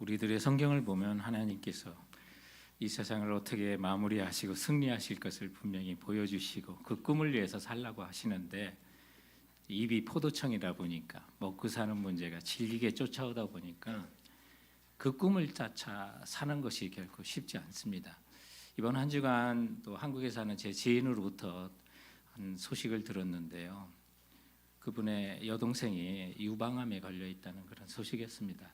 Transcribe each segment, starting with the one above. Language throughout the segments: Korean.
우리들의 성경을 보면 하나님께서 이 세상을 어떻게 마무리하시고 승리하실 것을 분명히 보여주시고 그 꿈을 위해서 살라고 하시는데, 입이 포도청이다 보니까 먹고 사는 문제가 질기게 쫓아오다 보니까 그 꿈을 쫓아 사는 것이 결코 쉽지 않습니다. 이번 한 주간 또 한국에 사는 제 지인으로부터 한 소식을 들었는데요. 그분의 여동생이 유방암에 걸려 있다는 그런 소식이었습니다.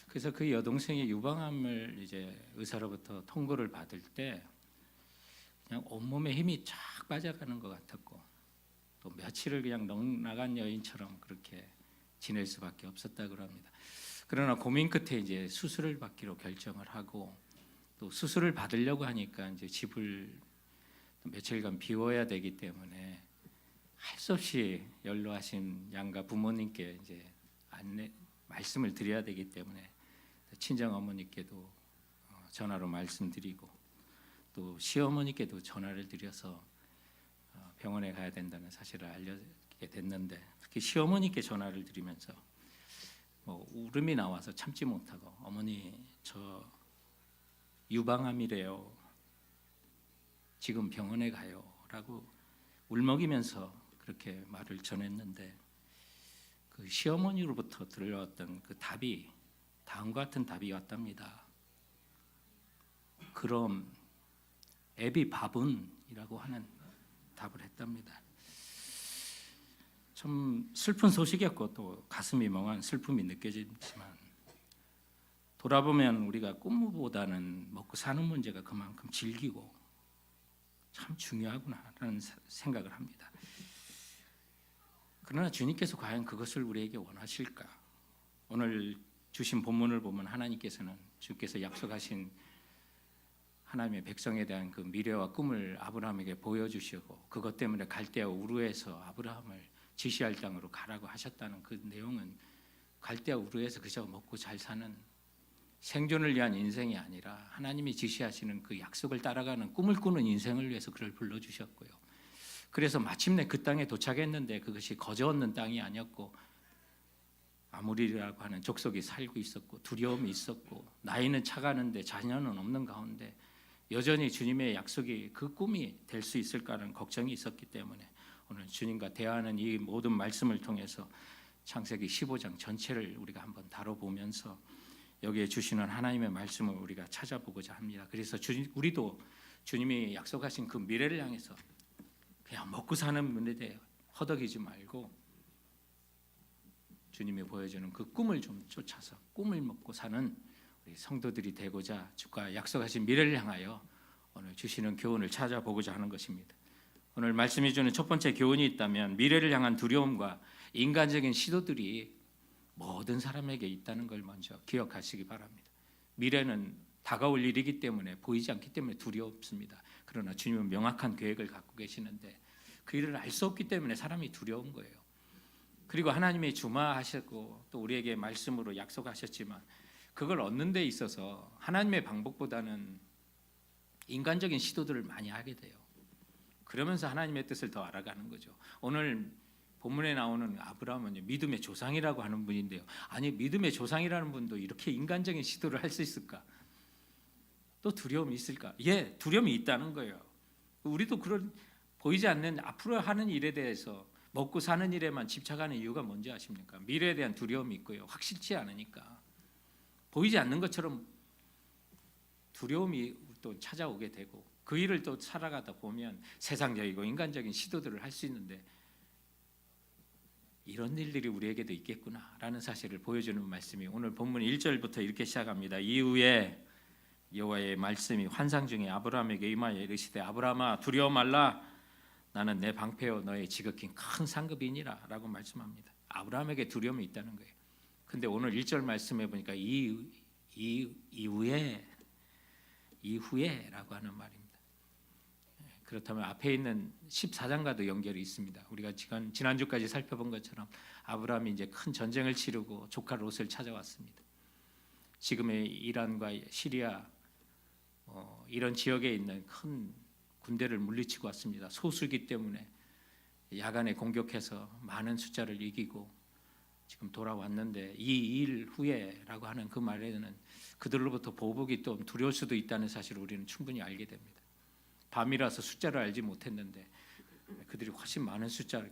그래서 그 여동생이 유방암을 이제 의사로부터 통보를 받을 때 그냥 온몸에 힘이 쫙 빠져가는 것 같았고, 또 며칠을 그냥 넉나간 여인처럼 그렇게 지낼 수밖에 없었다고 합니다. 그러나 고민 끝에 이제 수술을 받기로 결정을 하고, 또 수술을 받으려고 하니까 이제 집을 며칠간 비워야 되기 때문에 할 수 없이 연로하신 양가 부모님께 이제 말씀을 드려야 되기 때문에 친정 어머니께도 전화로 말씀드리고, 또 시어머니께도 전화를 드려서 병원에 가야 된다는 사실을 알려게 됐는데, 특히 시어머니께 전화를 드리면서 울음이 나와서 참지 못하고, 어머니 저 유방암이래요, 지금 병원에 가요 라고 울먹이면서 그렇게 말을 전했는데, 그 시어머니로부터 들려왔던 그 답이 다음과 같은 답이 왔답니다. 그럼 애비 밥은? 이라고 하는 답을 했답니다. 좀 슬픈 소식이었고 또 가슴이 멍한 슬픔이 느껴지지만, 돌아보면 우리가 꿈보다는 먹고 사는 문제가 그만큼 질기고 참 중요하구나라는 생각을 합니다. 그러나 주님께서 과연 그것을 우리에게 원하실까? 오늘 주신 본문을 보면 하나님께서는 주께서 약속하신 하나님의 백성에 대한 그 미래와 꿈을 아브라함에게 보여주시고, 그것 때문에 갈대아 우르에서 아브라함을 지시할 땅으로 가라고 하셨다는 그 내용은 갈대아 우르에서 그저 먹고 잘 사는 생존을 위한 인생이 아니라 하나님이 지시하시는 그 약속을 따라가는 꿈을 꾸는 인생을 위해서 그를 불러주셨고요. 그래서 마침내 그 땅에 도착했는데 그것이 거저 얻는 땅이 아니었고, 아모리라고 하는 족속이 살고 있었고, 두려움이 있었고, 나이는 차가는데 자녀는 없는 가운데 여전히 주님의 약속이 그 꿈이 될 수 있을까라는 걱정이 있었기 때문에 오늘 주님과 대화하는 이 모든 말씀을 통해서 창세기 15장 전체를 우리가 한번 다뤄보면서 여기에 주시는 하나님의 말씀을 우리가 찾아보고자 합니다. 그래서 우리도 주님이 약속하신 그 미래를 향해서 그냥 먹고 사는 문제에 대해 허덕이지 말고 주님이 보여주는 그 꿈을 좀 쫓아서 꿈을 먹고 사는 우리 성도들이 되고자 주가 약속하신 미래를 향하여 오늘 주시는 교훈을 찾아보고자 하는 것입니다. 오늘 말씀이 주는 첫 번째 교훈이 있다면, 미래를 향한 두려움과 인간적인 시도들이 모든 사람에게 있다는 걸 먼저 기억하시기 바랍니다. 미래는 다가올 일이기 때문에, 보이지 않기 때문에 두렵습니다. 그러나 주님은 명확한 계획을 갖고 계시는데 그 일을 알 수 없기 때문에 사람이 두려운 거예요. 그리고 하나님이 주마하셨고 또 우리에게 말씀으로 약속하셨지만, 그걸 얻는 데 있어서 하나님의 방법보다는 인간적인 시도들을 많이 하게 돼요. 그러면서 하나님의 뜻을 더 알아가는 거죠. 오늘 본문에 나오는 아브라함은 믿음의 조상이라고 하는 분인데요. 아니, 믿음의 조상이라는 분도 이렇게 인간적인 시도를 할 수 있을까? 또 두려움이 있을까? 예, 두려움이 있다는 거예요. 우리도 그런 보이지 않는 앞으로 하는 일에 대해서, 먹고 사는 일에만 집착하는 이유가 뭔지 아십니까? 미래에 대한 두려움이 있고요. 확실치 않으니까 보이지 않는 것처럼 두려움이 또 찾아오게 되고, 그 일을 또 살아가다 보면 세상적이고 인간적인 시도들을 할 수 있는데 이런 일들이 우리에게도 있겠구나라는 사실을 보여주는 말씀이 오늘 본문 1절부터 이렇게 시작합니다. 이후에 여호와의 말씀이 환상 중에 아브라함에게 임하여 이르시되, 아브라함아 두려워 말라, 나는 내 방패요 너의 지극히 큰 상급이니라 라고 말씀합니다. 아브라함에게 두려움이 있다는 거예요. 근데 오늘 1절 말씀해 보니까 이후에라고 하는 말입니다. 그렇다면 앞에 있는 14장과도 연결이 있습니다. 우리가 지난주까지 살펴본 것처럼 아브라함이 이제 큰 전쟁을 치르고 조카 롯을 찾아왔습니다. 지금의 이란과 시리아 이런 지역에 있는 큰 군대를 물리치고 왔습니다. 소수기 때문에 야간에 공격해서 많은 숫자를 이기고 지금 돌아왔는데 이 일 후에라고 하는 그 말에는 그들로부터 보복이 또 두려울 수도 있다는 사실을 우리는 충분히 알게 됩니다. 밤이라서 숫자를 알지 못했는데 그들이 훨씬 많은 숫자고,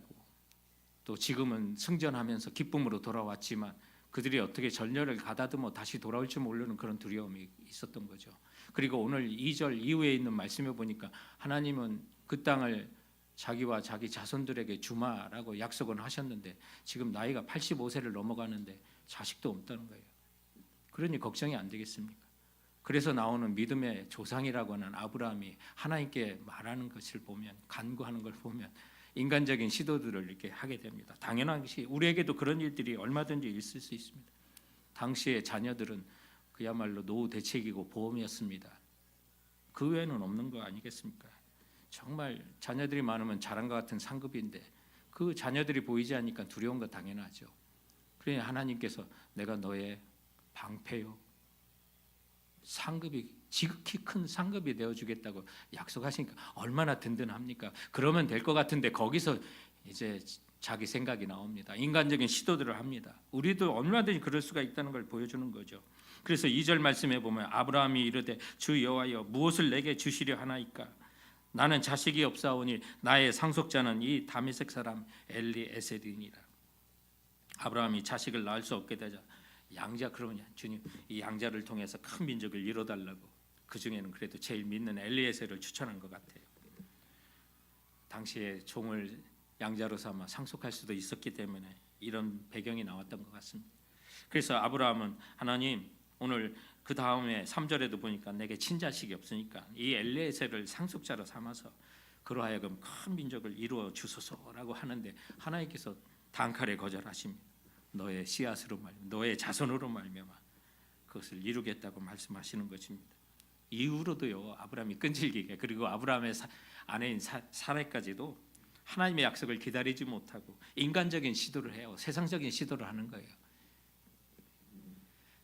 또 지금은 승전하면서 기쁨으로 돌아왔지만 그들이 어떻게 전열을 가다듬어 다시 돌아올 줄 모르는 그런 두려움이 있었던 거죠. 그리고 오늘 2절 이후에 있는 말씀에 보니까 하나님은 그 땅을 자기와 자기 자손들에게 주마라고 약속은 하셨는데 지금 나이가 85세를 넘어가는데 자식도 없다는 거예요. 그러니 걱정이 안 되겠습니까? 그래서 나오는 믿음의 조상이라고 하는 아브라함이 하나님께 말하는 것을 보면, 간구하는 걸 보면 인간적인 시도들을 이렇게 하게 됩니다. 당연한 것이 우리에게도 그런 일들이 얼마든지 있을 수 있습니다. 당시의 자녀들은 그야말로 노후 대책이고 보험이었습니다. 그 외에는 없는 거 아니겠습니까? 정말 자녀들이 많으면 자랑과 같은 상급인데 그 자녀들이 보이지 않으니까 두려운 거 당연하죠. 그러니 하나님께서 내가 너의 방패요, 상급이 지극히 큰 상급이 되어주겠다고 약속하시니까 얼마나 든든합니까? 그러면 될 것 같은데 거기서 이제 자기 생각이 나옵니다. 인간적인 시도들을 합니다. 우리도 얼마든지 그럴 수가 있다는 걸 보여주는 거죠. 그래서 2절 말씀에 보면 아브라함이 이르되 주 여호와여 무엇을 내게 주시려 하나이까? 나는 자식이 없사오니 나의 상속자는 이 다메섹 사람 엘리에셀이니라. 아브라함이 자식을 낳을 수 없게 되자 양자, 그러면 주님 이 양자를 통해서 큰 민족을 이뤄달라고, 그 중에는 그래도 제일 믿는 엘리에셀을 추천한 것 같아요. 당시에 종을 양자로 삼아 상속할 수도 있었기 때문에 이런 배경이 나왔던 것 같습니다. 그래서 아브라함은 하나님, 오늘 그 다음에 3절에도 보니까 내게 친자식이 없으니까 이 엘리에셀을 상속자로 삼아서 그로 하여금 큰 민족을 이루어 주소서라고 하는데 하나님께서 단칼에 거절하십니다. 너의 씨앗으로 너의 자손으로 말미암아 그것을 이루겠다고 말씀하시는 것입니다. 이후로도요, 아브라함이 끈질기게, 그리고 아브라함의 아내인 사라까지도 하나님의 약속을 기다리지 못하고 인간적인 시도를 해요. 세상적인 시도를 하는 거예요.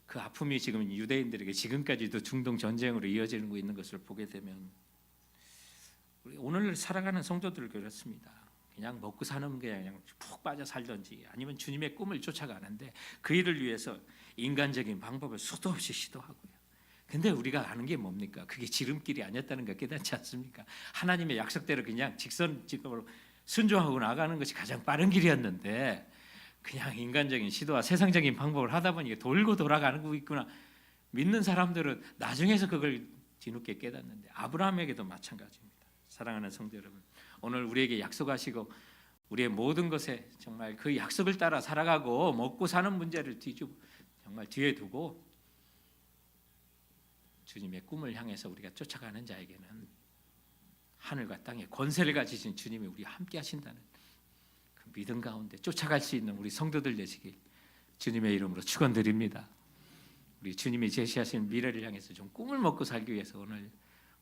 그 아픔이 지금 유대인들에게 지금까지도 중동 전쟁으로 이어지고 있는 것을 보게 되면 우리 오늘 살아가는 성도들 그렇습니다. 그냥 먹고 사는 게 그냥 푹 빠져 살든지 아니면 주님의 꿈을 쫓아가는데 그 일을 위해서 인간적인 방법을 수도 없이 시도하고요. 근데 우리가 아는 게 뭡니까? 그게 지름길이 아니었다는 거 깨닫지 않습니까? 하나님의 약속대로 그냥 직선직으로 순종하고 나가는 것이 가장 빠른 길이었는데 그냥 인간적인 시도와 세상적인 방법을 하다 보니 돌고 돌아가는 거 있구나. 믿는 사람들은 나중에서 그걸 뒤늦게 깨닫는데 아브라함에게도 마찬가지입니다. 사랑하는 성도 여러분, 오늘 우리에게 약속하시고 우리의 모든 것에 정말 그 약속을 따라 살아가고 먹고 사는 문제를 정말 뒤에 두고 주님의 꿈을 향해서 우리가 쫓아가는 자에게는 하늘과 땅의 권세를 가지신 주님이 우리와 함께 하신다는 그 믿음 가운데 쫓아갈 수 있는 우리 성도들 되시길 주님의 이름으로 축원드립니다. 우리 주님이 제시하신 미래를 향해서 좀 꿈을 먹고 살기 위해서 오늘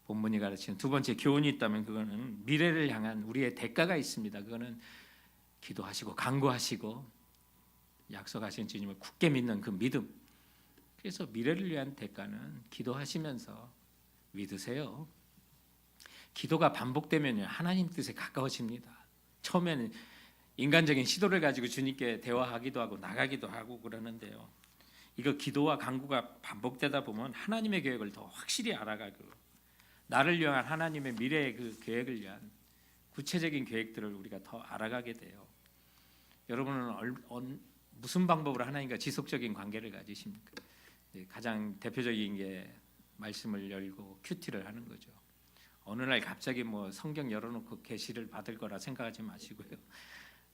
본문이 가르치는 두 번째 교훈이 있다면 그거는 미래를 향한 우리의 대가가 있습니다. 그거는 기도하시고 간구하시고 약속하신 주님을 굳게 믿는 그 믿음. 그래서 미래를 위한 대가는 기도하시면서 믿으세요. 기도가 반복되면요, 하나님 뜻에 가까워집니다. 처음에는 인간적인 시도를 가지고 주님께 대화하기도 하고 나가기도 하고 그러는데요, 이거 기도와 간구가 반복되다 보면 하나님의 계획을 더 확실히 알아가고 나를 위한 하나님의 미래의 그 계획을 위한 구체적인 계획들을 우리가 더 알아가게 돼요. 여러분은 무슨 방법으로 하나님과 지속적인 관계를 가지십니까? 가장 대표적인 게 말씀을 열고 큐티를 하는 거죠. 어느 날 갑자기 뭐 성경 열어놓고 계시를 받을 거라 생각하지 마시고요.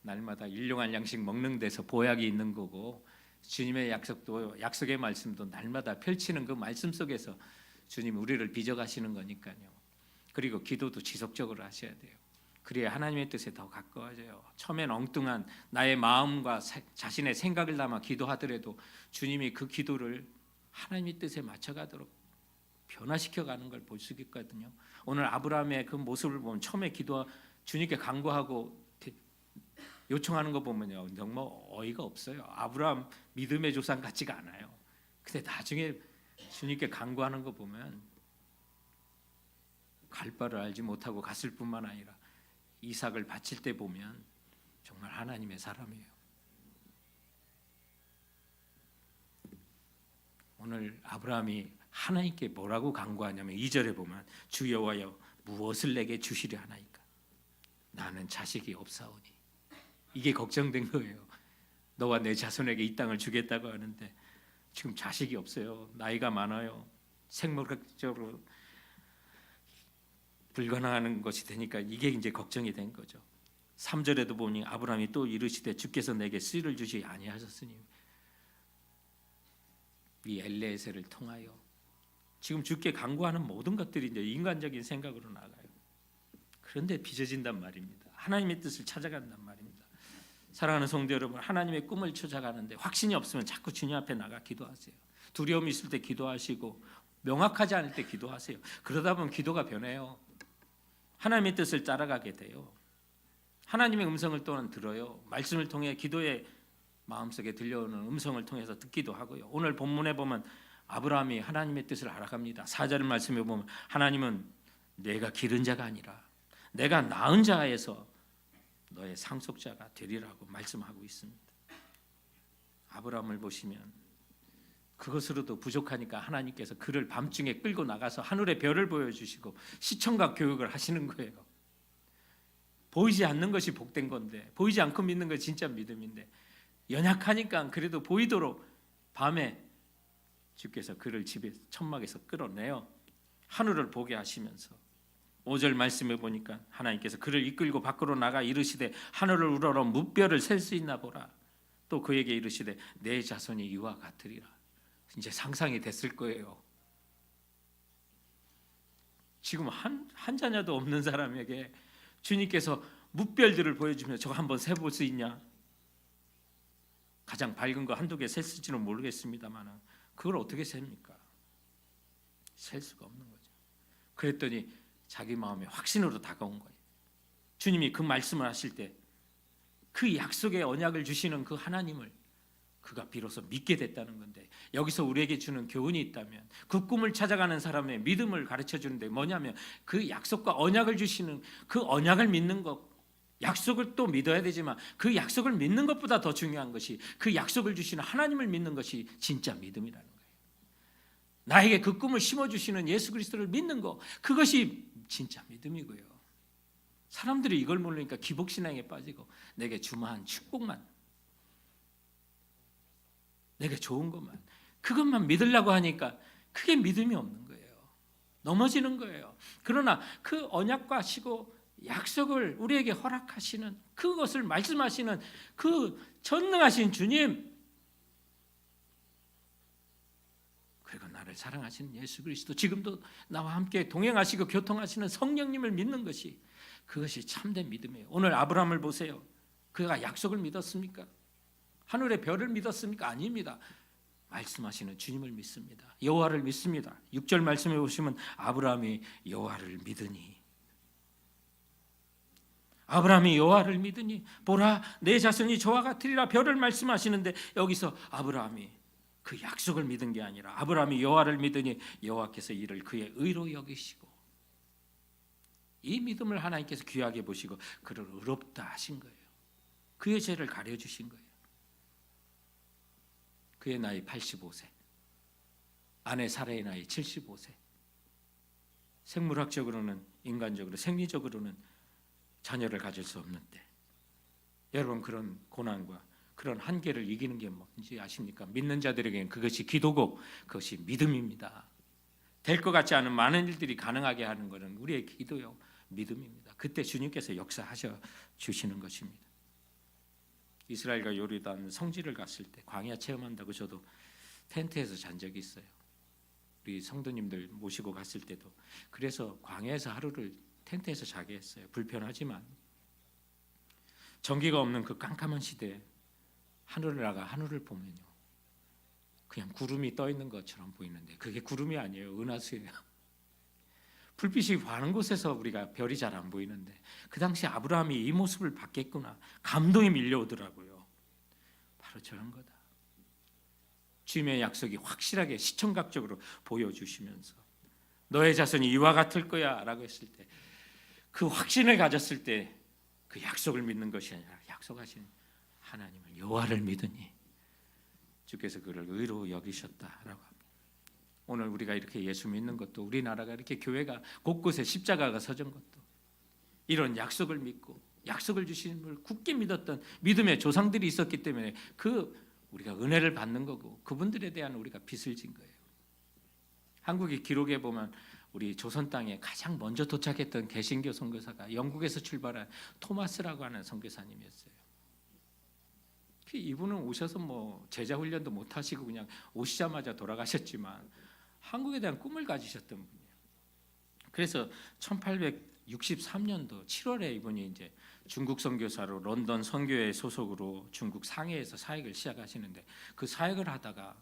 날마다 일용할 양식 먹는 데서 보약이 있는 거고, 주님의 약속도, 약속의 말씀도 날마다 펼치는 그 말씀 속에서 주님 우리를 빚어가시는 거니까요. 그리고 기도도 지속적으로 하셔야 돼요. 그래야 하나님의 뜻에 더 가까워져요. 처음엔 엉뚱한 나의 마음과 자신의 생각을 담아 기도하더라도 주님이 그 기도를 하나님의 뜻에 맞춰가도록 변화시켜가는 걸 볼 수 있거든요. 오늘 아브라함의 그 모습을 보면 처음에 주님께 간구하고 요청하는 거 보면요, 정말 어이가 없어요. 아브라함 믿음의 조상 같지가 않아요. 근데 나중에 주님께 간구하는 거 보면 갈 바를 알지 못하고 갔을 뿐만 아니라 이삭을 바칠 때 보면 정말 하나님의 사람이에요. 오늘 아브라함이 하나님께 뭐라고 간구하냐면 2절에 보면 주 여호와여 무엇을 내게 주시려 하나이까? 나는 자식이 없사오니. 이게 걱정된 거예요. 너와 내 자손에게 이 땅을 주겠다고 하는데 지금 자식이 없어요. 나이가 많아요. 생물학적으로 불가능한 것이 되니까 이게 이제 걱정이 된 거죠. 3절에도 보니 아브라함이 또 이르시되 주께서 내게 씨를 주시 아니하셨으니 이 엘레에셀을 통하여 지금 주께 간구하는 모든 것들이 이제 인간적인 생각으로 나가요. 그런데 빚어진단 말입니다. 하나님의 뜻을 찾아간단 말입니다. 사랑하는 성도 여러분, 하나님의 꿈을 찾아가는데 확신이 없으면 자꾸 주님 앞에 나가 기도하세요. 두려움이 있을 때 기도하시고 명확하지 않을 때 기도하세요. 그러다 보면 기도가 변해요. 하나님의 뜻을 따라가게 돼요. 하나님의 음성을 또한 들어요. 말씀을 통해 기도의 마음속에 들려오는 음성을 통해서 듣기도 하고요. 오늘 본문에 보면 아브라함이 하나님의 뜻을 알아갑니다. 4절 말씀에 보면 하나님은 내가 기른 자가 아니라 내가 낳은 자에서 너의 상속자가 되리라고 말씀하고 있습니다. 아브라함을 보시면 그것으로도 부족하니까 하나님께서 그를 밤중에 끌고 나가서 하늘의 별을 보여주시고 시청각 교육을 하시는 거예요. 보이지 않는 것이 복된 건데 보이지 않고 믿는 것이 진짜 믿음인데 연약하니까 그래도 보이도록 밤에 주께서 그를 집에 천막에서 끌어내요. 하늘을 보게 하시면서 5절 말씀에 보니까 하나님께서 그를 이끌고 밖으로 나가 이르시되 하늘을 우러러 무뼈를 셀 수 있나 보라. 또 그에게 이르시되 내 자손이 이와 같으리라. 이제 상상이 됐을 거예요. 지금 한 자녀도 없는 사람에게 주님께서 무별들을 보여주면 저거 한번 세볼 수 있냐? 가장 밝은 거 한두 개 셌을지는 모르겠습니다만 그걸 어떻게 셉니까? 셀 수가 없는 거죠. 그랬더니 자기 마음에 확신으로 다가온 거예요. 주님이 그 말씀을 하실 때 그 약속의 언약을 주시는 그 하나님을 그가 비로소 믿게 됐다는 건데 여기서 우리에게 주는 교훈이 있다면 그 꿈을 찾아가는 사람의 믿음을 가르쳐 주는데 뭐냐면 그 약속과 언약을 주시는 그 언약을 믿는 것, 약속을 또 믿어야 되지만 그 약속을 믿는 것보다 더 중요한 것이 그 약속을 주시는 하나님을 믿는 것이 진짜 믿음이라는 거예요. 나에게 그 꿈을 심어주시는 예수 그리스도를 믿는 것, 그것이 진짜 믿음이고요. 사람들이 이걸 모르니까 기복신앙에 빠지고 내게 주만 축복만, 내게 좋은 것만, 그것만 믿으려고 하니까 그게 믿음이 없는 거예요. 넘어지는 거예요. 그러나 그 언약과 하시고 약속을 우리에게 허락하시는 그것을 말씀하시는 그 전능하신 주님, 그리고 나를 사랑하시는 예수 그리스도, 지금도 나와 함께 동행하시고 교통하시는 성령님을 믿는 것이 그것이 참된 믿음이에요. 오늘 아브라함을 보세요. 그가 약속을 믿었습니까? 하늘의 별을 믿었습니까? 아닙니다. 말씀하시는 주님을 믿습니다. 여호와를 믿습니다. 6절 말씀해 보시면 아브라함이 여호와를 믿으니, 아브라함이 여호와를 믿으니 보라 내 자손이 저와 같으리라 별을 말씀하시는데 여기서 아브라함이 그 약속을 믿은 게 아니라 아브라함이 여호와를 믿으니 여호와께서 이를 그의 의로 여기시고 이 믿음을 하나님께서 귀하게 보시고 그를 의롭다 하신 거예요. 그의 죄를 가려주신 거예요. 그의 나이 85세, 아내 사라의 나이 75세. 생물학적으로는, 인간적으로, 생리적으로는 자녀를 가질 수 없는데 여러분 그런 고난과 그런 한계를 이기는 게 뭔지 아십니까? 믿는 자들에게는 그것이 기도고 그것이 믿음입니다. 될 것 같지 않은 많은 일들이 가능하게 하는 것은 우리의 기도요, 믿음입니다. 그때 주님께서 역사하셔 주시는 것입니다. 이스라엘과 요르단 성지를 갔을 때 광야 체험한다고 저도 텐트에서 잔 적이 있어요. 우리 성도님들 모시고 갔을 때도 그래서 광야에서 하루를 텐트에서 자게 했어요. 불편하지만 전기가 없는 그 깜깜한 시대에 하늘을 나가 하늘을 보면요, 그냥 구름이 떠 있는 것처럼 보이는데 그게 구름이 아니에요. 은하수예요. 불빛이 많은 곳에서 우리가 별이 잘 안 보이는데 그 당시 아브라함이 이 모습을 봤겠구나, 감동이 밀려오더라고요. 바로 저런 거다. 주님의 약속이 확실하게 시청각적으로 보여주시면서 너의 자손이 이와 같을 거야 라고 했을 때 그 확신을 가졌을 때 그 약속을 믿는 것이 아니라 약속하신 하나님을, 여호와를 믿으니 주께서 그를 의로 여기셨다라고 합니다. 오늘 우리가 이렇게 예수 믿는 것도, 우리나라가 이렇게 교회가 곳곳에 십자가가 서진 것도 이런 약속을 믿고 약속을 주시는 분을 굳게 믿었던 믿음의 조상들이 있었기 때문에 우리가 은혜를 받는 거고 그분들에 대한 우리가 빚을 진 거예요. 한국의 기록에 보면 우리 조선 땅에 가장 먼저 도착했던 개신교 선교사가 영국에서 출발한 토마스라고 하는 선교사님이었어요. 이분은 오셔서 뭐 제자 훈련도 못 하시고 그냥 오시자마자 돌아가셨지만 한국에 대한 꿈을 가지셨던 분이에요. 그래서 1863년도 7월에 이분이 이제 중국 선교사로 런던 선교회 소속으로 중국 상해에서 사역을 시작하시는데 그 사역을 하다가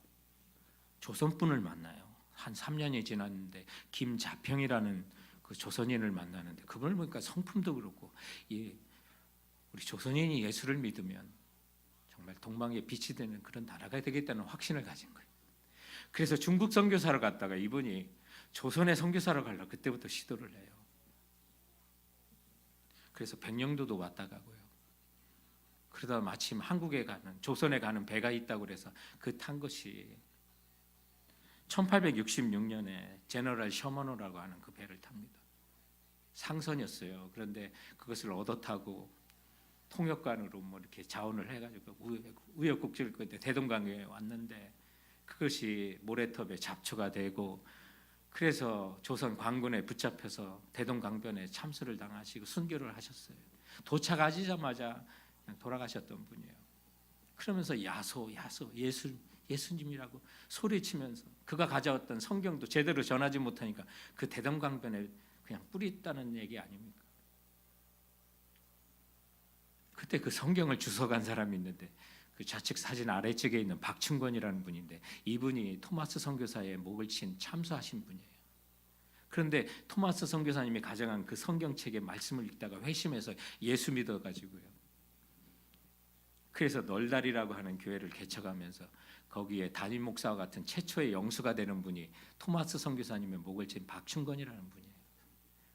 조선분을 만나요. 한 3년이 지났는데 김자평이라는 그 조선인을 만나는데 그분을 보니까 성품도 그렇고 우리 조선인이 예수를 믿으면 정말 동방에 빛이 되는 그런 나라가 되겠다는 확신을 가진 거예요. 그래서 중국 선교사로 갔다가 이분이 조선의 선교사로 가려고 그때부터 시도를 해요. 그래서 백령도도 왔다 가고요. 그러다 마침 한국에 가는 조선에 가는 배가 있다고 그래서 그 탄 것이 1866년에 제너럴 셔머너라고 하는 그 배를 탑니다. 상선이었어요. 그런데 그것을 얻어 타고 통역관으로 뭐 이렇게 자원을 해가지고 우여곡절 끝에 대동강에 왔는데 그것이 모래톱에 잡초가 되고 그래서 조선 관군에 붙잡혀서 대동강변에 참수를 당하시고 순교를 하셨어요. 도착하시자마자 그냥 돌아가셨던 분이에요. 그러면서 야소 예수님이라고 소리치면서 그가 가져왔던 성경도 제대로 전하지 못하니까 그 대동강변에 그냥 뿌렸다는 얘기 아닙니까? 그때 그 성경을 주워간 사람이 있는데 그 좌측 사진 아래쪽에 있는 박충권이라는 분인데 이분이 토마스 선교사의 목을 친 참수하신 분이에요. 그런데 토마스 선교사님이 가져간 그 성경책의 말씀을 읽다가 회심해서 예수 믿어가지고요. 그래서 널다리라고 하는 교회를 개척하면서 거기에 담임 목사와 같은 최초의 영수가 되는 분이 토마스 선교사님의 목을 친 박충권이라는 분이에요.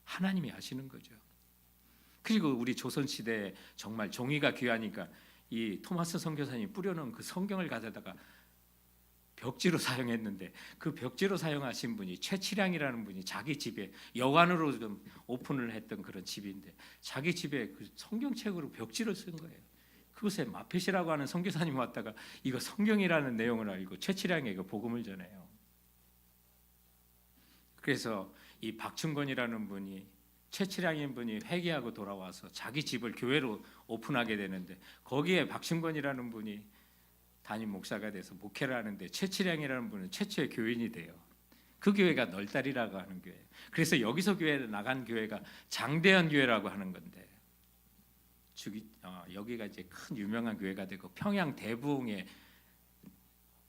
하나님이 아시는 거죠. 그리고 우리 조선 시대에 정말 종이가 귀하니까 이 토마스 선교사님이 뿌려놓은 그 성경을 가져다가 벽지로 사용했는데 그 벽지로 사용하신 분이 최치량이라는 분이 자기 집에 여관으로 좀 오픈을 했던 그런 집인데 자기 집에 그 성경책으로 벽지를 쓴 거예요. 그곳에 마펫이라고 하는 선교사님 왔다가 이거 성경이라는 내용을 알고 최치량에게 복음을 전해요. 그래서 이 박충권이라는 분이 최치량인 분이 회개하고 돌아와서 자기 집을 교회로 오픈하게 되는데 거기에 박충권이라는 분이 담임 목사가 돼서 목회를 하는데 최치량이라는 분은 최초의 교인이 돼요. 그 교회가 널다리라고 하는 교회예요. 그래서 여기서 교회 나간 교회가 장대현 교회라고 하는 건데 여기가 이제 큰 유명한 교회가 되고 평양 대부흥의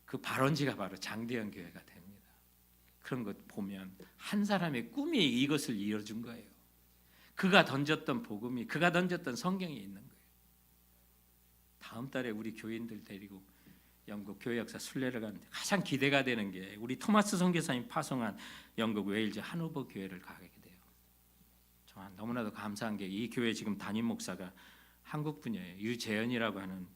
그 발원지가 바로 장대현 교회가 됩니다. 그런 것 보면 한 사람의 꿈이 이것을 이뤄준 거예요. 그가 던졌던 복음이 그가 던졌던 성경이 있는 거예요. 다음 달에 우리 교인들 데리고 영국 교회 역사 순례를 가는데 가장 기대가 되는 게 우리 토마스 선교사님 파송한 영국 웨일즈 하노버 교회를 가게 돼요. 정말 너무나도 감사한 게 이 교회 지금 담임 목사가 한국 분이에요. 유재현이라고 하는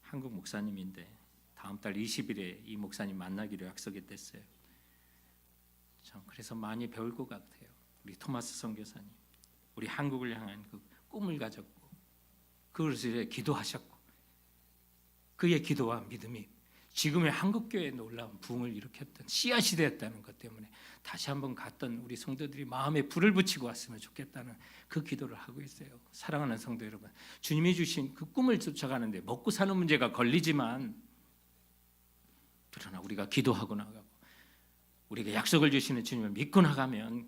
한국 목사님인데 다음 달 20일에 이 목사님 만나기로 약속이 됐어요. 참 그래서 많이 배울 것 같아요. 우리 토마스 선교사님, 우리 한국을 향한 그 꿈을 가졌고 그것을 위해 기도하셨고 그의 기도와 믿음이 지금의 한국교회에 놀라운 부흥을 일으켰던 씨앗이 되었다는 것 때문에 다시 한번 갔던 우리 성도들이 마음에 불을 붙이고 왔으면 좋겠다는 그 기도를 하고 있어요. 사랑하는 성도 여러분, 주님이 주신 그 꿈을 쫓아가는데 먹고 사는 문제가 걸리지만 그러나 우리가 기도하고 나가고 우리에게 약속을 주시는 주님을 믿고 나가면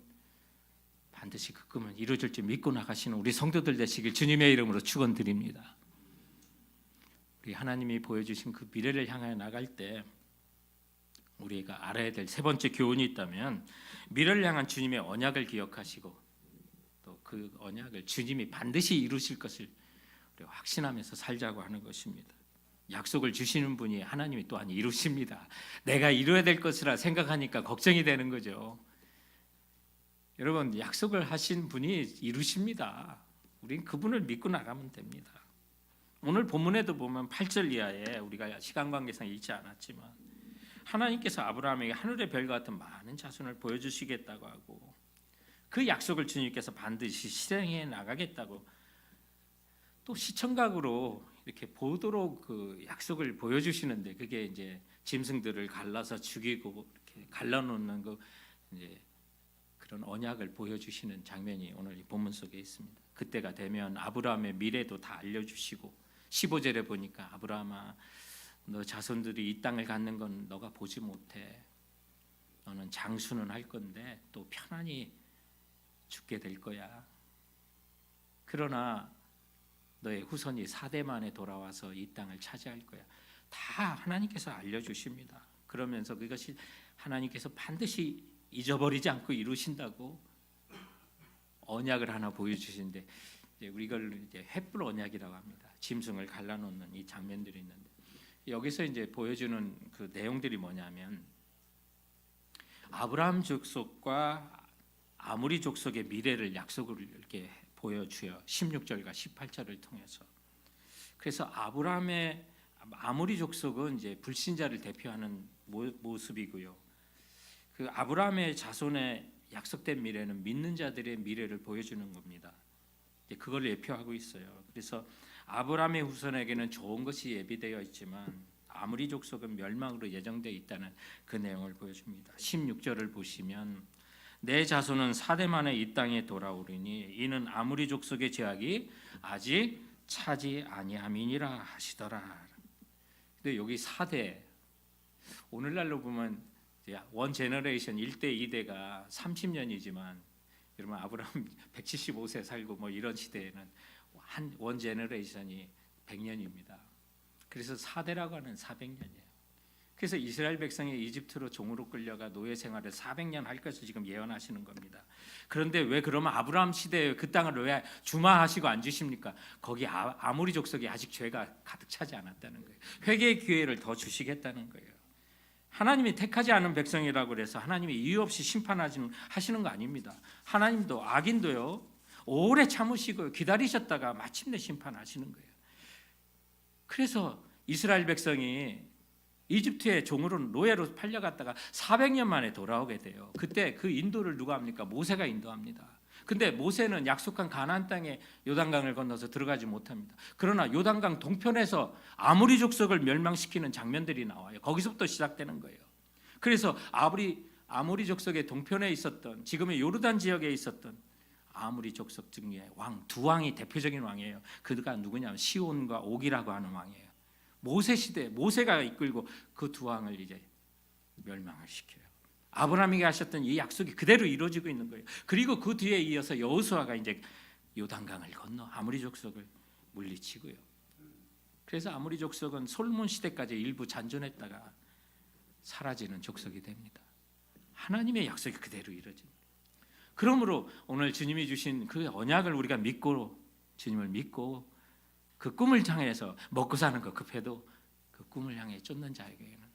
반드시 그 꿈은 이루어질 줄 믿고 나가시는 우리 성도들 되시길 주님의 이름으로 축원드립니다. 우리 하나님이 보여주신 그 미래를 향해 나갈 때 우리가 알아야 될 세 번째 교훈이 있다면 미래를 향한 주님의 언약을 기억하시고 또 그 언약을 주님이 반드시 이루실 것을 우리가 확신하면서 살자고 하는 것입니다. 약속을 주시는 분이 하나님이 또한 이루십니다. 내가 이루어야 될 것이라 생각하니까 걱정이 되는 거죠. 여러분, 약속을 하신 분이 이루십니다. 우린 그분을 믿고 나가면 됩니다. 오늘 본문에도 보면 8절 이하에 우리가 시간 관계상 읽지 않았지만 하나님께서 아브라함에게 하늘의 별과 같은 많은 자손을 보여주시겠다고 하고 그 약속을 주님께서 반드시 실행해 나가겠다고 또 시청각으로 이렇게 보도록 그 약속을 보여주시는데 그게 이제 짐승들을 갈라서 죽이고 이렇게 갈라놓는 그 이제 그런 언약을 보여주시는 장면이 오늘 이 본문 속에 있습니다. 그때가 되면 아브라함의 미래도 다 알려주시고 15절에 보니까 아브라함아 너 자손들이 이 땅을 갖는 건 너가 보지 못해. 너는 장수는 할 건데 또 편안히 죽게 될 거야. 그러나 너의 후손이 4대 만에 돌아와서 이 땅을 차지할 거야. 다 하나님께서 알려주십니다. 그러면서 그것이 하나님께서 반드시 잊어버리지 않고 이루신다고 언약을 하나 보여주시는데 우리 이걸 이제 횃불 언약이라고 합니다. 짐승을 갈라놓는 이 장면들이 있는데 여기서 이제 보여주는 그 내용들이 뭐냐면 아브라함 족속과 아모리 족속의 미래를 약속을 이렇게 보여줘요. 16절과 18절을 통해서. 그래서 아브라함의 아모리 족속은 이제 불신자를 대표하는 모습이고요. 그 아브라함의 자손의 약속된 미래는 믿는 자들의 미래를 보여주는 겁니다. 그걸 예표하고 있어요. 그래서 아브라함의 후손에게는 좋은 것이 예비되어 있지만 아모리 족속은 멸망으로 예정되어 있다는 그 내용을 보여줍니다. 16절을 보시면 내 자손은 4대 만에 이 땅에 돌아오리니 이는 아모리 족속의 죄악이 아직 차지 아니함이니라 하시더라. 근데 여기 4대 오늘날로 보면 원 제너레이션 1대 2대가 30년이지만 여러분 아브라함 175세 살고 뭐 이런 시대에는 한 원 제너레이션이 100년입니다. 그래서 4대라고 하는 400년이에요. 그래서 이스라엘 백성이 이집트로 종으로 끌려가 노예 생활을 400년 할 것을 지금 예언하시는 겁니다. 그런데 왜 그러면 아브라함 시대에 그 땅을 왜 주마하시고 앉으십니까? 거기 아모리 족속이 아직 죄가 가득 차지 않았다는 거예요. 회개의 기회를 더 주시겠다는 거예요. 하나님이 택하지 않은 백성이라고 해서 하나님이 이유 없이 심판하시는 거 아닙니다. 하나님도 악인도요 오래 참으시고 기다리셨다가 마침내 심판하시는 거예요. 그래서 이스라엘 백성이 이집트의 종으로 노예로 팔려갔다가 400년 만에 돌아오게 돼요. 그때 그 인도를 누가 합니까? 모세가 인도합니다. 근데 모세는 약속한 가나안 땅에 요단강을 건너서 들어가지 못합니다. 그러나 요단강 동편에서 아모리 족속을 멸망시키는 장면들이 나와요. 거기서부터 시작되는 거예요. 그래서 아모리 족속의 동편에 있었던 지금의 요르단 지역에 있었던 아모리 족속 중에 두 왕이 대표적인 왕이에요. 그가 누구냐면 시온과 옥이라고 하는 왕이에요. 모세 시대 모세가 이끌고 그 두 왕을 이제 멸망을 시켜요. 아브라함에게 하셨던 이 약속이 그대로 이루어지고 있는 거예요. 그리고 그 뒤에 이어서 여호수아가 이제 요단강을 건너 아모리 족속을 물리치고요. 그래서 아모리 족속은 솔몬 시대까지 일부 잔존했다가 사라지는 족속이 됩니다. 하나님의 약속이 그대로 이루어집니다. 그러므로 오늘 주님이 주신 그 언약을 우리가 믿고 주님을 믿고 그 꿈을 향해서 먹고 사는 거 급해도 그 꿈을 향해 쫓는 자에게는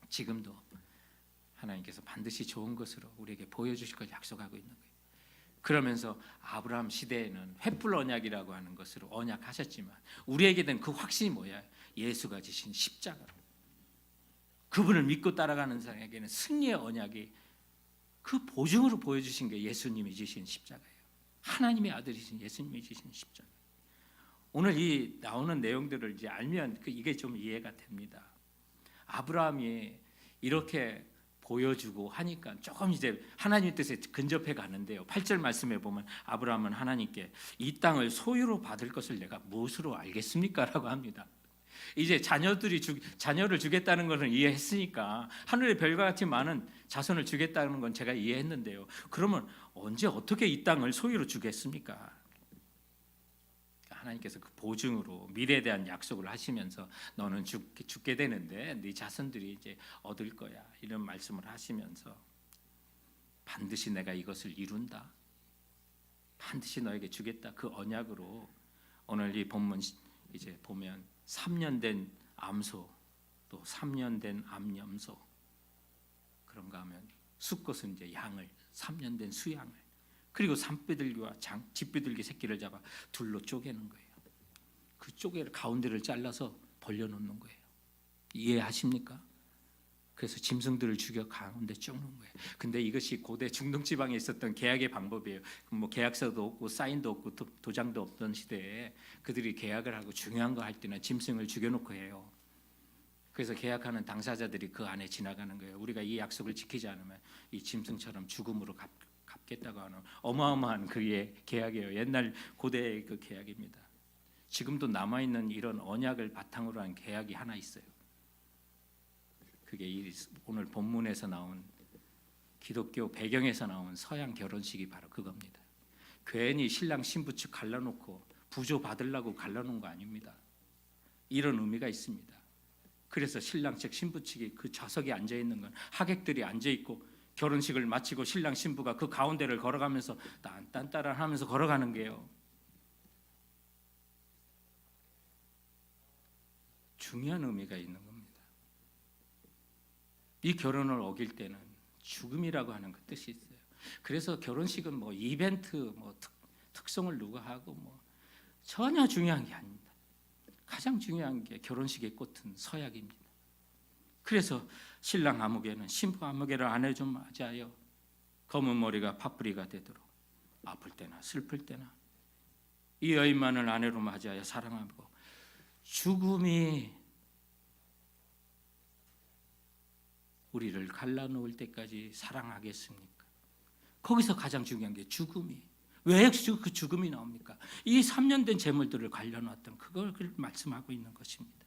지금도 하나님께서 반드시 좋은 것으로 우리에게 보여주실 걸 약속하고 있는 거예요. 그러면서 아브라함 시대에는 횃불 언약이라고 하는 것으로 언약하셨지만 우리에게는 그 확신이 뭐야? 예수가 지신 십자가로 그분을 믿고 따라가는 사람에게는 승리의 언약이 그 보증으로 보여주신 게 예수님이 지신 십자가예요. 하나님의 아들이신 예수님이 지신 십자가. 오늘 이 나오는 내용들을 이제 알면 이게 좀 이해가 됩니다. 아브라함이 이렇게 보여주고 하니까 조금 이제 하나님 뜻에 근접해 가는데요. 8절 말씀에 보면 아브라함은 하나님께 이 땅을 소유로 받을 것을 내가 무엇으로 알겠습니까? 라고 합니다. 이제 자녀를 주겠다는 것을 이해했으니까 하늘의 별과 같이 많은 자손을 주겠다는 건 제가 이해했는데요. 그러면 언제 어떻게 이 땅을 소유로 주겠습니까? 하나님께서 그 보증으로 미래에 대한 약속을 하시면서 너는 죽게 되는데 네 자손들이 이제 얻을 거야 이런 말씀을 하시면서 반드시 내가 이것을 이룬다. 반드시 너에게 주겠다. 그 언약으로 오늘 이 본문 이제 보면 3년 된 암소 또 3년 된 암염소 그런가 하면 수컷은 이제 양을 3년 된 수양을 그리고 산비둘기와 집비둘기 새끼를 잡아 둘로 쪼개는 거예요. 그 쪼개를 가운데를 잘라서 벌려놓는 거예요. 이해하십니까? 그래서 짐승들을 죽여 가운데 쫓는 거예요. 근데 이것이 고대 중동 지방에 있었던 계약의 방법이에요. 뭐 계약서도 없고 사인도 없고 도장도 없던 시대에 그들이 계약을 하고 중요한 거 할 때는 짐승을 죽여놓고 해요. 그래서 계약하는 당사자들이 그 안에 지나가는 거예요. 우리가 이 약속을 지키지 않으면 이 짐승처럼 죽음으로 갚겠다고 하는 어마어마한 그의 계약이에요. 옛날 고대의 그 계약입니다. 지금도 남아있는 이런 언약을 바탕으로 한 계약이 하나 있어요. 그게 오늘 본문에서 나온 기독교 배경에서 나온 서양 결혼식이 바로 그겁니다. 괜히 신랑 신부 측 갈라놓고 부조 받으려고 갈라놓은 거 아닙니다. 이런 의미가 있습니다. 그래서 신랑 측 신부 측이 그 좌석에 앉아 있는 건 하객들이 앉아 있고 결혼식을 마치고 신랑 신부가 그 가운데를 걸어가면서 딴딴따란 하면서 걸어가는 게요. 중요한 의미가 있는 겁니다. 이 결혼을 어길 때는 죽음이라고 하는 그 뜻이 있어요. 그래서 결혼식은 뭐 이벤트, 뭐 특송을 누가 하고 뭐 전혀 중요한 게 아닙니다. 가장 중요한 게 결혼식의 꽃은 서약입니다. 그래서 신랑 아무개는 신부 아무개를 아내 좀 맞이하여 검은 머리가 팥뿌리가 되도록 아플 때나 슬플 때나 이 여인만을 아내로 맞이하여 사랑하고 죽음이 우리를 갈라놓을 때까지 사랑하겠습니까? 거기서 가장 중요한 게 죽음이. 왜 그 죽음이 나옵니까? 이 3년 된 재물들을 갈려놨던 그걸 말씀하고 있는 것입니다.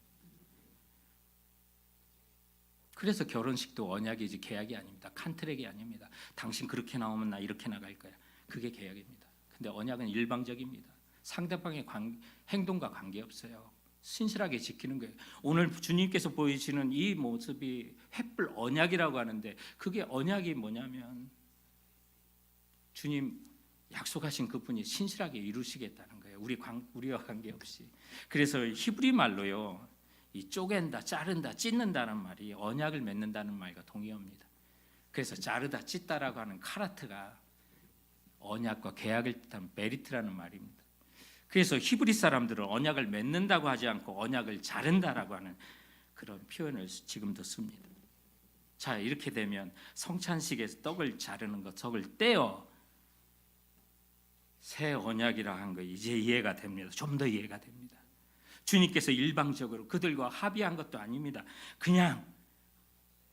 그래서 결혼식도 언약이지 계약이 아닙니다. 칸트랙이 아닙니다. 당신 그렇게 나오면 나 이렇게 나갈 거야. 그게 계약입니다. 근데 언약은 일방적입니다. 상대방의 행동과 관계없어요. 신실하게 지키는 거예요. 오늘 주님께서 보이시는 이 모습이 횃불 언약이라고 하는데 그게 언약이 뭐냐면 주님 약속하신 그분이 신실하게 이루시겠다는 거예요. 우리와 관계없이. 그래서 히브리 말로요. 이 쪼갠다, 자른다, 찢는다는 말이 언약을 맺는다는 말과 동의어입니다. 그래서 자르다, 찢다라고 하는 카라트가 언약과 계약을 뜻하는 베리트라는 말입니다. 그래서 히브리 사람들은 언약을 맺는다고 하지 않고 언약을 자른다라고 하는 그런 표현을 지금도 씁니다. 자, 이렇게 되면 성찬식에서 떡을 자르는 것, 떡을 떼어 새 언약이라 한 거 이제 이해가 됩니다. 좀 더 이해가 됩니다. 주님께서 일방적으로 그들과 합의한 것도 아닙니다. 그냥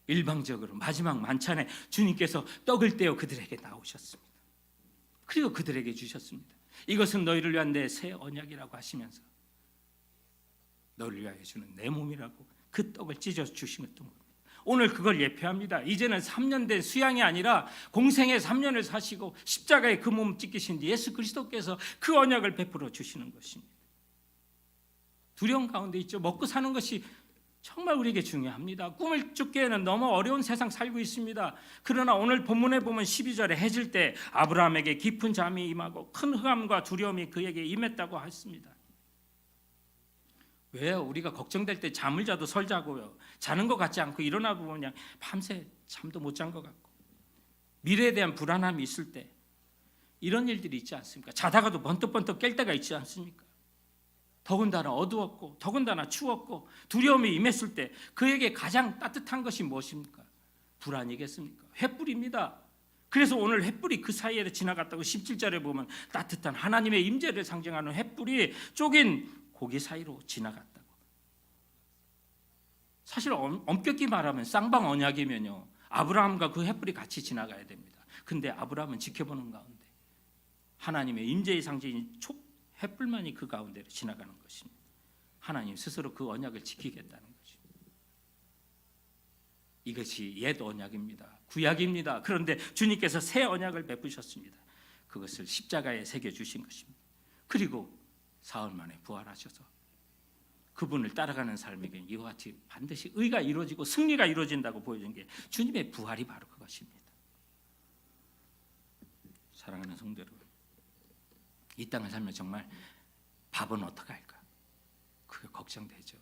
일방적으로 마지막 만찬에 주님께서 떡을 떼어 그들에게 나오셨습니다. 그리고 그들에게 주셨습니다. 이것은 너희를 위한 내 새 언약이라고 하시면서 너를 위하여 주는 내 몸이라고 그 떡을 찢어 주신 것도 오늘 그걸 예표합니다. 이제는 3년 된 수양이 아니라 공생의 3년을 사시고 십자가에 그 몸 찢기신 예수 그리스도께서 그 언약을 베풀어 주시는 것입니다. 두려움 가운데 있죠. 먹고 사는 것이 정말 우리에게 중요합니다. 꿈을 쫓기에는 너무 어려운 세상 살고 있습니다. 그러나 오늘 본문에 보면 12절에 해질 때 아브라함에게 깊은 잠이 임하고 큰 흑암과 두려움이 그에게 임했다고 했습니다. 왜요? 우리가 걱정될 때 잠을 자도 설자고요. 자는 것 같지 않고 일어나 보면 그냥 밤새 잠도 못 잔 것 같고 미래에 대한 불안함이 있을 때 이런 일들이 있지 않습니까? 자다가도 번뜩번뜩 깰 때가 있지 않습니까? 더군다나 어두웠고 더군다나 추웠고 두려움이 임했을 때 그에게 가장 따뜻한 것이 무엇입니까? 불 아니겠습니까? 횃불입니다. 그래서 오늘 횃불이 그 사이에 지나갔다고 17절에 보면 따뜻한 하나님의 임재를 상징하는 횃불이 쪼갠 고기 사이로 지나갔다고. 사실 엄격히 말하면 쌍방 언약이면요 아브라함과 그 횃불이 같이 지나가야 됩니다. 근데 아브라함은 지켜보는 가운데 하나님의 임재의 상징인 횃불만이 그 가운데로 지나가는 것입니다. 하나님 스스로 그 언약을 지키겠다는 것입니다. 이것이 옛 언약입니다. 구약입니다. 그런데 주님께서 새 언약을 베푸셨습니다. 그것을 십자가에 새겨주신 것입니다. 그리고 사흘 만에 부활하셔서 그분을 따라가는 삶에게 이와 같이 반드시 의가 이루어지고 승리가 이루어진다고 보여준 게 주님의 부활이 바로 그것입니다. 사랑하는 성도 여러분, 이 땅을 살면 정말 밥은 어떻게 할까? 그게 걱정되죠.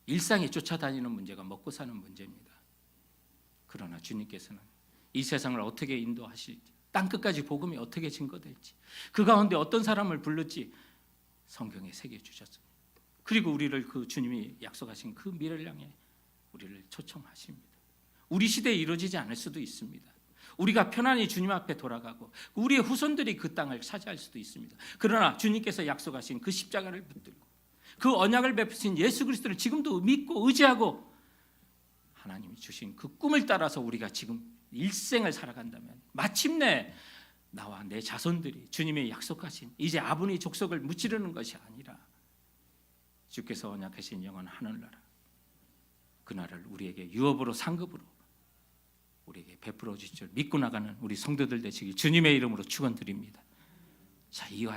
일상에 쫓아다니는 문제가 먹고 사는 문제입니다. 그러나 주님께서는 이 세상을 어떻게 인도하실지, 땅끝까지 복음이 어떻게 증거될지, 그 가운데 어떤 사람을 부를지 성경에 새겨주셨습니다. 그리고 우리를 그 주님이 약속하신 그 미래를 향해 우리를 초청하십니다. 우리 시대에 이루어지지 않을 수도 있습니다. 우리가 편안히 주님 앞에 돌아가고 우리의 후손들이 그 땅을 차지할 수도 있습니다. 그러나 주님께서 약속하신 그 십자가를 붙들고 그 언약을 베푸신 예수 그리스도를 지금도 믿고 의지하고 하나님이 주신 그 꿈을 따라서 우리가 지금 일생을 살아간다면 마침내 나와 내 자손들이 주님의 약속하신 이제 아버지 족속을 무찌르는 것이 아니라 주께서 언약하신 영원한 하늘나라, 그 나라를 우리에게 유업으로 상급으로 우리에게 베풀어 주실 줄 믿고 나가는 우리 성도들 되시길 주님의 이름으로 축원드립니다. 자, 이와